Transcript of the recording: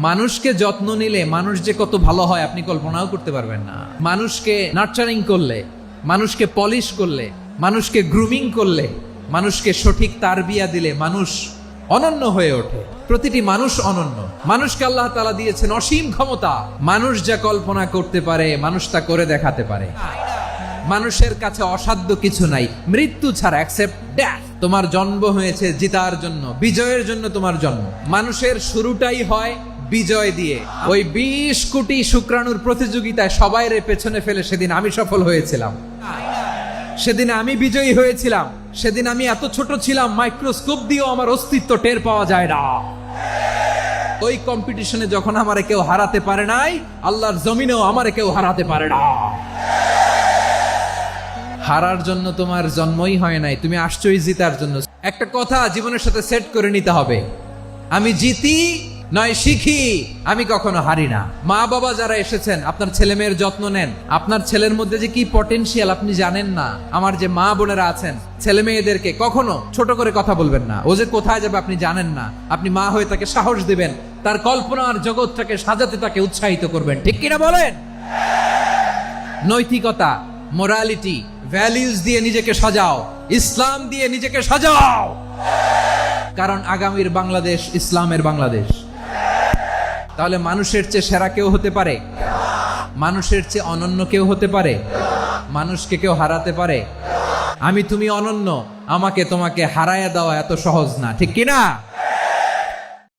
মানুষকে যত্ন নিলে মানুষ যে কত ভালো হয় আপনি কল্পনাও করতে পারবেন না। মানুষকে নার্চারিং করলে, মানুষকে পলিশ করলে, মানুষকে গ্রুমিং করলে, মানুষকে সঠিক তারবিয়া দিলে মানুষ অনন্য হয়ে ওঠে। প্রতিটি মানুষ অনন্য। মানুষকে আল্লাহ তাআলা দিয়েছেন অসীম ক্ষমতা। মানুষ যা কল্পনা করতে পারে মানুষ তা করে দেখাতে পারে। মানুষের কাছে অসাধ্য কিছু নাই মৃত্যু ছাড়া, এক্সেপ্ট ডেথ। তোমার জন্ম হয়েছে জিতার জন্য, বিজয়ের জন্য তোমার জন্ম। মানুষের শুরুটাই হয় বিজয় দিয়ে। ওই 20 কোটি শুক্রাণুর প্রতিযোগিতায় সবাইরে পেছনে ফেলে সেদিন আমি সফল হয়েছিলাম, সেদিন আমি বিজয়ী হয়েছিলাম। সেদিন আমি এত ছোট ছিলাম মাইক্রোস্কোপ দিয়েও আমার অস্তিত্ব টের পাওয়া যায় না। ওই কম্পিটিশনে যখন আমারে কেউ হারাতে পারে নাই, আল্লাহর জমিনেও আমারে কেউ হারাতে পারে না। হারার জন্য তোমার জন্মই হয় নাই, তুমি আসছোই জিতার জন্য। একটা কথা জীবনের সাথে সেট করে নিতে হবে, আমি জিতি নয় শিখি, আমি কখনো হারি না। মা বাবা যারা এসেছেন আপনার ছেলে মেয়ের যত্ন নেন। আপনার ছেলের মধ্যে যে কি পটেনশিয়াল আপনি জানেন না। আমার যে মা বোনেরা আছেন, ছেলে মেয়েদেরকে কখনো ছোট করে কথা বলবেন না। ও যে কোথায় যাবে আপনি জানেন না। আপনি মা হয়ে তাকে সাহস দিবেন, তার কল্পনার জগৎটাকে সাজাতে তাকে উৎসাহিত করবেন। ঠিক কিনা বলেন? নৈতিকতা, মোরালিটি, ভ্যালিউজ দিয়ে নিজেকে সাজাও, ইসলাম দিয়ে নিজেকে সাজাও। কারণ আগামীর বাংলাদেশ ইসলামের বাংলাদেশ। তাহলে মানুষের চেয়ে সেরা কেউ হতে পারে? মানুষের চেয়ে অনন্য কেউ হতে পারে? মানুষকে কেউ হারাতে পারে? আমি তুমি অনন্য, আমাকে তোমাকে হারায়া দেওয়া এত সহজ না। ঠিক কিনা?